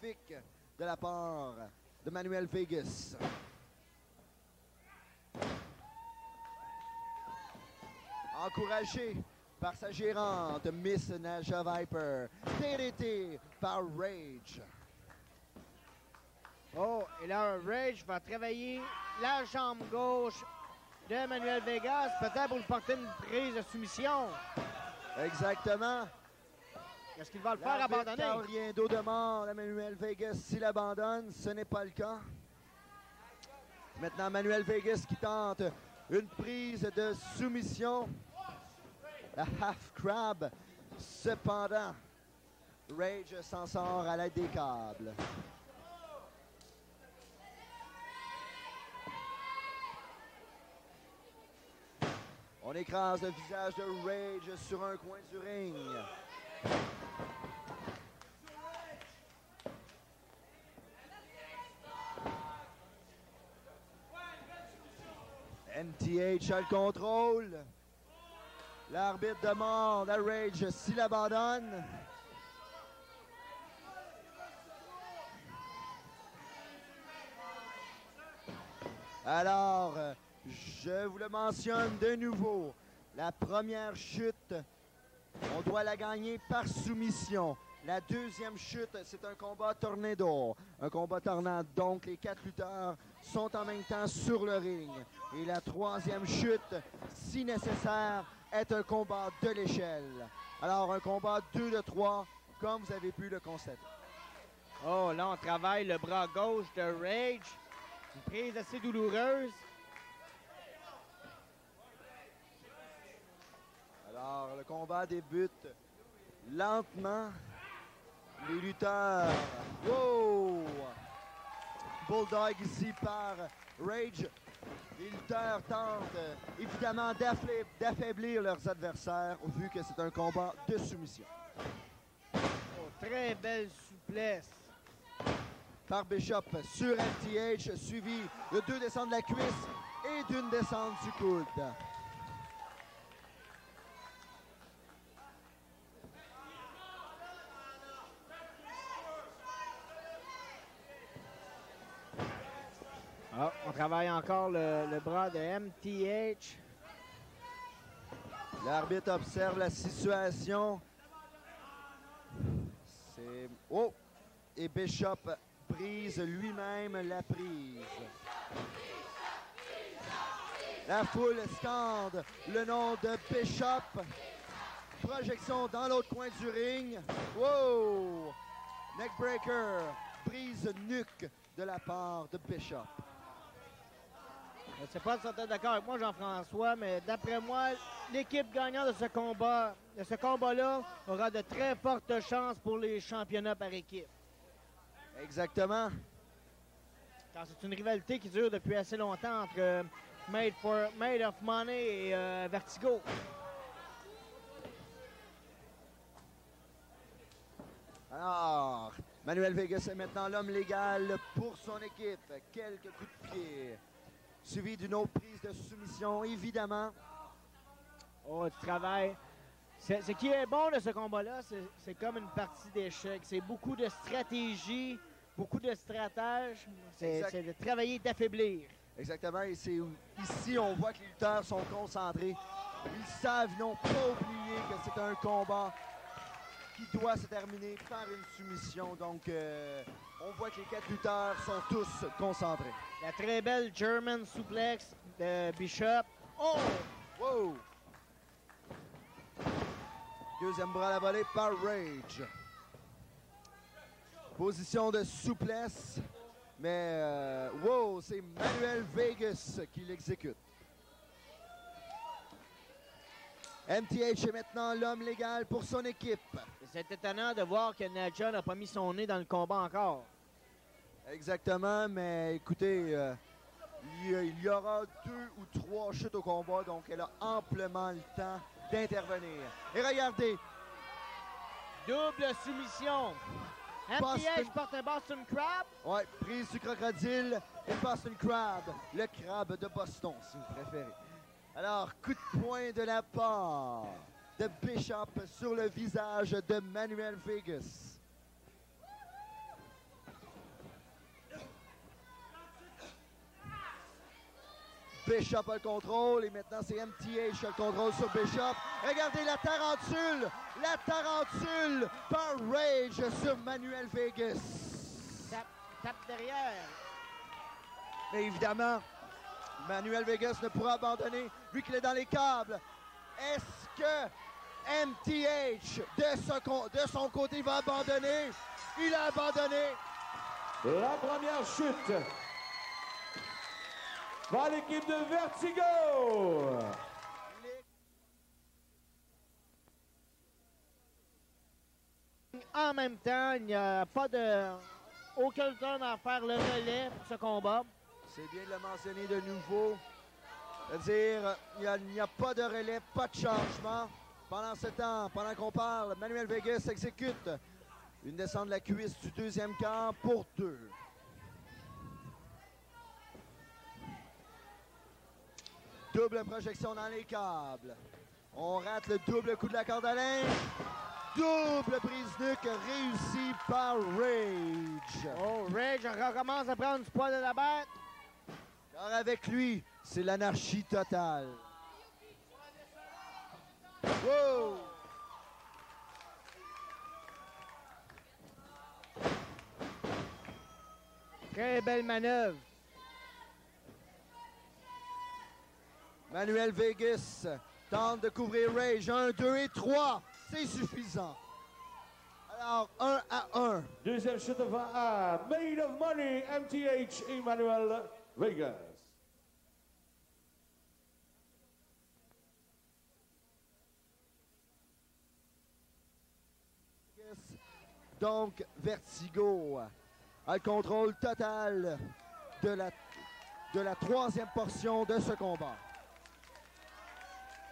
magnifique de la part de Manuel Vegas. Encouragé par sa gérante, Miss Naja Viper. DDT par Rage. Oh, et là, Rage va travailler la jambe gauche de Manuel Vegas, peut-être pour lui porter une prise de soumission. Exactement. Est-ce qu'il va le faire abandonner? Rien d'eau demande à Manuel Vegas s'il abandonne. Ce n'est pas le cas. Maintenant, Manuel Vegas qui tente une prise de soumission. La half crab. Cependant, Rage s'en sort à l'aide des câbles. On écrase le visage de Rage sur un coin du ring. MTH a le contrôle. L'arbitre demande à Rage s'il abandonne. Alors, je vous le mentionne de nouveau. La première chute, on doit la gagner par soumission. La deuxième chute, c'est un combat tornado. Un combat tornade. Donc, les 4 lutteurs sont en même temps sur le ring. Et la troisième chute, si nécessaire, est un combat de l'échelle. Alors, un combat 2 de 3, comme vous avez pu le constater. Oh, là, on travaille le bras gauche de Rage. Une prise assez douloureuse. Alors, le combat débute lentement. Les lutteurs. Wow! Bulldog ici par Rage. Les lutteurs tentent évidemment d'affaiblir leurs adversaires vu que c'est un combat de soumission. Oh, très belle souplesse. Par Bishop sur MTH, suivi de 2 descentes de la cuisse et d'une descente du coude. Ah, on travaille encore le bras de MTH. L'arbitre observe la situation. C'est... Oh! Et Bishop brise lui-même la prise. La foule scande le nom de Bishop. Projection dans l'autre coin du ring. Wow! Neckbreaker, brise nuque de la part de Bishop. Je ne sais pas si tu es d'accord avec moi, Jean-François, mais d'après moi, l'équipe gagnante de ce combat-là, aura de très fortes chances pour les championnats par équipe. Exactement. Car c'est une rivalité qui dure depuis assez longtemps entre Made of Money et Vertigo. Alors, Manuel Vegas est maintenant l'homme légal pour son équipe. Quelques coups de pied. Suivi d'une autre prise de soumission, évidemment. Oh, du travail. Ce qui est bon de ce combat-là, c'est comme une partie d'échec. C'est beaucoup de stratégie, beaucoup de stratèges. C'est de travailler, d'affaiblir. Exactement. Et c'est ici, on voit que les lutteurs sont concentrés. Ils savent, ils n'ont pas oublié que c'est un combat qui doit se terminer par une soumission. Donc, on voit que les 4 lutteurs sont tous concentrés. La très belle German suplex de Bishop. Oh! Wow! Deuxième bras à la volée par Rage. Position de souplesse. Mais, wow, c'est Manuel Vegas qui l'exécute. MTH est maintenant l'homme légal pour son équipe. C'est étonnant de voir que Naja n'a pas mis son nez dans le combat encore. Exactement, mais écoutez, il y aura 2 ou 3 chutes au combat, donc elle a amplement le temps d'intervenir. Et regardez! Double soumission. MTH porte un Boston Crab. Oui, prise du crocodile et Boston Crab, le crabe de Boston, si vous préférez. Alors, coup de poing de la part de Bishop sur le visage de Manuel Vegas. Bishop a le contrôle et maintenant c'est MTH qui a le contrôle sur Bishop. Regardez la tarentule par Rage sur Manuel Vegas. Tape derrière. Mais évidemment, Manuel Vegas ne pourra abandonner vu qu'il est dans les câbles. Est-ce que MTH de son côté va abandonner? Il a abandonné. La première chute par l'équipe de Vertigo. En même temps, il n'y a pas aucun temps d'en faire le relais pour ce combat. C'est bien de le mentionner de nouveau. C'est-à-dire, il n'y a pas de relais, pas de changement. Pendant ce temps, pendant qu'on parle, Manuel Vegas exécute une descente de la cuisse du deuxième quart pour 2. Double projection dans les câbles. On rate le double coup de la corde à linge. Double prise nuque réussie par Rage. Oh, Rage recommence à prendre du poids de la bête. Car avec lui, c'est l'anarchie totale. Wow! Très belle manœuvre. Manuel Vegas tente de couvrir Rage. 1, 2 et 3. C'est suffisant. Alors, 1-1. Deuxième chute devant à Made of Money, MTH et Manuel Vegas. Donc, Vertigo a le contrôle total de la troisième portion de ce combat.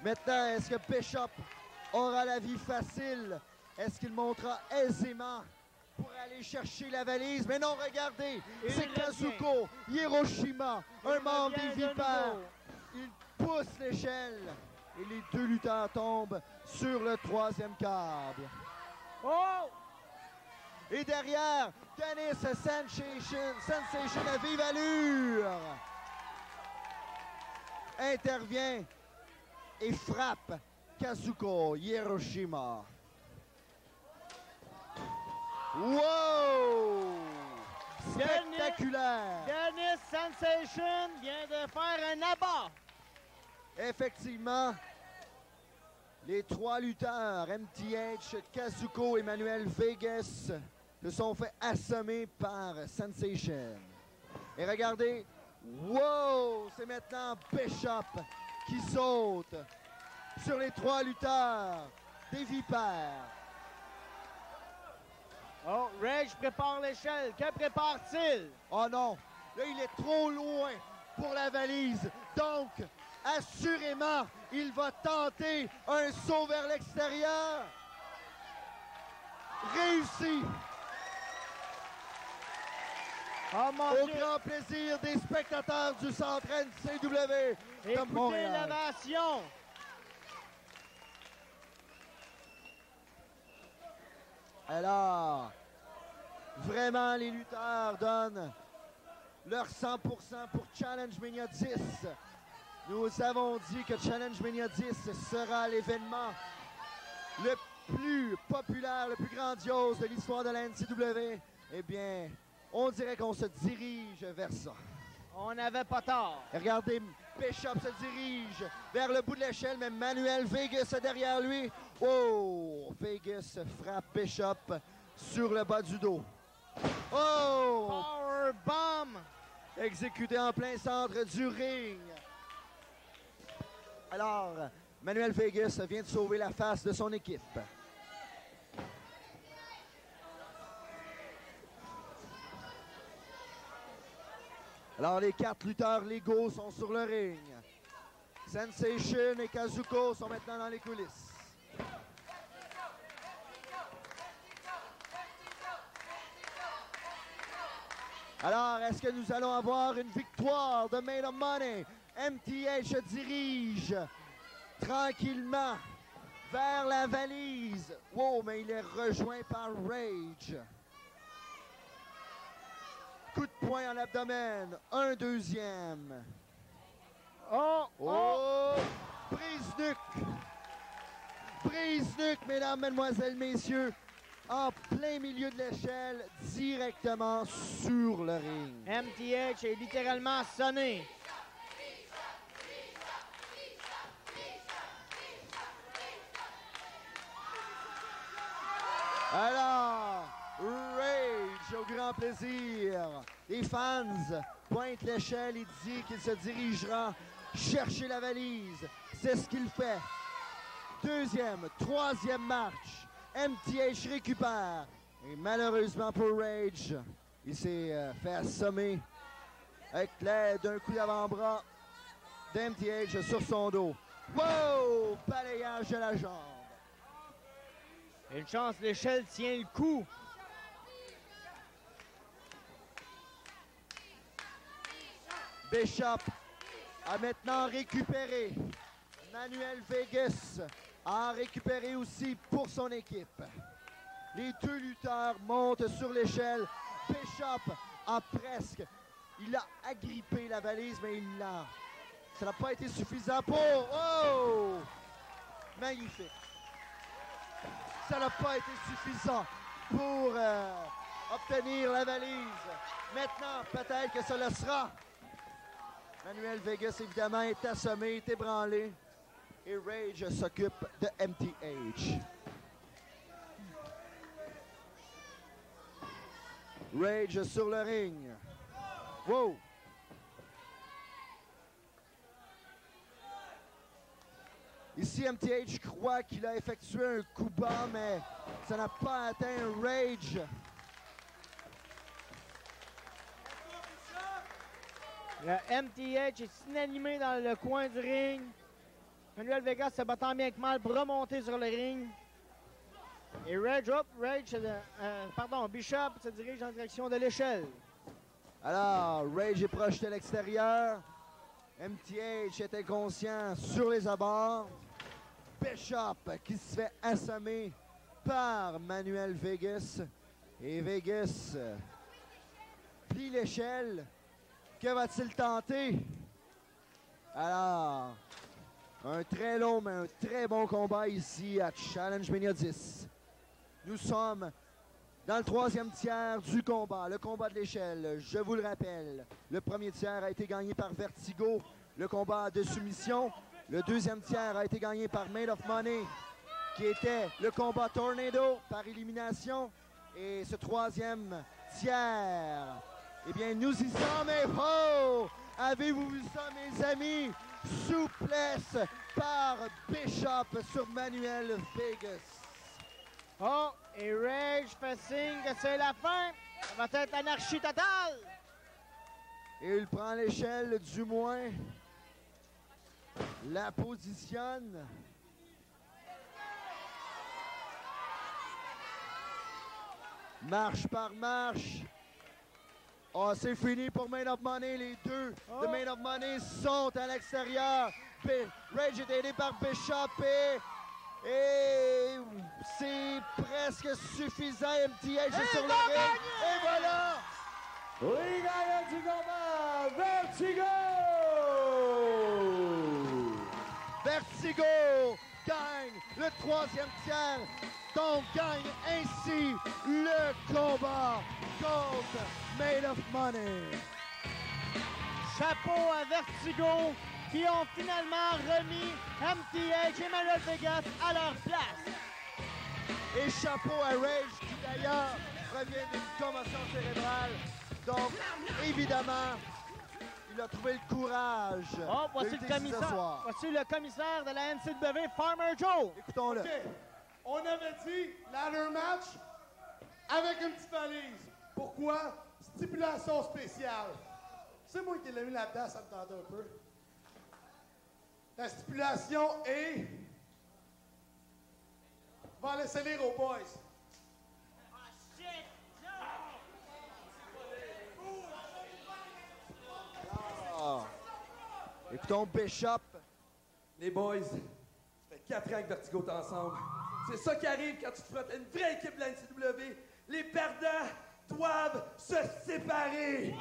Maintenant, est-ce que Bishop aura la vie facile? Est-ce qu'il montera aisément pour aller chercher la valise? Mais non, regardez, c'est Kazuko Hiroshima, un membre des Vipers. Il pousse l'échelle et les deux lutteurs tombent sur le troisième câble. Oh! Et derrière, Dennis Sensation à vive allure intervient et frappe Kazuko Hiroshima. Wow! Spectaculaire! Dennis Sensation vient de faire un abat. Effectivement, les trois lutteurs, MTH, Kazuko et Manuel Vegas, se sont fait assommer par Sensation. Et regardez, wow! C'est maintenant Bishop qui saute sur les trois lutteurs des Vipers. Oh, Rage prépare l'échelle. Que prépare-t-il? Oh non, là il est trop loin pour la valise. Donc, assurément, il va tenter un saut vers l'extérieur. Réussi. Oh, mon Au Dieu. grand plaisir des spectateurs du centre NCW de Écoutez Montréal. l'ovation. Alors, vraiment, les lutteurs donnent leur 100% pour Challenge Mania 10. Nous avons dit que Challenge Mania 10 sera l'événement le plus populaire, le plus grandiose de l'histoire de la NCW. Eh bien, on dirait qu'on se dirige vers ça. On n'avait pas tort. Et regardez, Bishop se dirige vers le bout de l'échelle, mais Manuel Vegas est derrière lui. Oh! Vegas frappe Bishop sur le bas du dos. Oh! Powerbomb. Exécuté en plein centre du ring. Alors, Manuel Vegas vient de sauver la face de son équipe. Alors, les 4 lutteurs légaux sont sur le ring. Sensation et Kazuko sont maintenant dans les coulisses. Alors, est-ce que nous allons avoir une victoire de Made of Money? MTH se dirige tranquillement vers la valise. Wow, mais il est rejoint par Rage. Coup de poing en abdomen. Un deuxième. Oh! Brise-nuque! Brise-nuque, mesdames, mesdemoiselles, messieurs, en plein milieu de l'échelle, directement sur le ring. MTH est littéralement sonné. Alors, Rage, au grand plaisir des fans, pointe l'échelle et dit qu'il se dirigera chercher la valise. C'est ce qu'il fait. Deuxième, troisième marche. MTH récupère. Et malheureusement pour Rage, il s'est fait assommer avec l'aide d'un coup d'avant-bras d'MTH sur son dos. Wow! Balayage de la jambe. Une chance, l'échelle tient le coup. Bishop a maintenant récupéré. Manuel Vegas a récupéré aussi pour son équipe. Les deux lutteurs montent sur l'échelle. Bishop a presque... Il a agrippé la valise, mais il l'a... Ça n'a pas été suffisant pour... Oh! Magnifique. Ça n'a pas été suffisant pour obtenir la valise. Maintenant, peut-être que ça le sera. Manuel Vegas, évidemment, est assommé, est ébranlé. Et Rage s'occupe de MTH. Rage sur le ring. Wow! Ici, MTH croit qu'il a effectué un coup bas, mais ça n'a pas atteint Rage. Le MTH est inanimé dans le coin du ring. Manuel Vegas se bat tant bien que mal pour remonter sur le ring. Et Bishop se dirige en direction de l'échelle. Alors, Rage est projeté à l'extérieur. MTH est inconscient sur les abords. Bishop qui se fait assommer par Manuel Vegas. Et Vegas plie l'échelle. Que va-t-il tenter? Alors, un très long mais un très bon combat ici à Challenge Mania 10. Nous sommes dans le troisième tiers du combat, le combat de l'échelle. Je vous le rappelle, le premier tiers a été gagné par Vertigo, le combat de soumission. Le deuxième tiers a été gagné par Made of Money, qui était le combat Tornado par élimination. Et ce troisième tiers, eh bien, nous y sommes. Et oh! Avez-vous vu ça, mes amis? Souplesse par Bishop sur Manuel Vegas. Oh, et Rage fait signe que c'est la fin. Ça va être anarchie totale. Et il prend l'échelle, du moins la positionne. Marche par marche. Oh, c'est fini pour Made of Money. Les deux de Made of Money sont à l'extérieur. Rage est aidé par Bishop et c'est presque suffisant. MTH est sur le ring. Et voilà! Oui, gagnant du combat, Vertigo! Vertigo gagne le troisième tiers. Donc gagne ainsi le combat contre Made of Money. Chapeau à Vertigo qui ont finalement remis MTH et Manuel Vegas à leur place. Et chapeau à Rage qui d'ailleurs revient d'une commotion cérébrale. Donc évidemment, il a trouvé le courage. Oh, voici le commissaire. Voici le commissaire de la NCW, Farmer Joe. Écoutons-le. OK. On avait dit ladder match avec une petite valise. Pourquoi? Stipulation spéciale. C'est moi qui l'ai mis là-dedans, ça me tente un peu. La stipulation est... On va laisser lire aux boys. Ah. Écoutons Bishop. Les boys, ça fait 4 ans que Vertigo est ensemble. C'est ça qui arrive quand tu te frottes à une vraie équipe de la NCW. Les perdants doivent se séparer.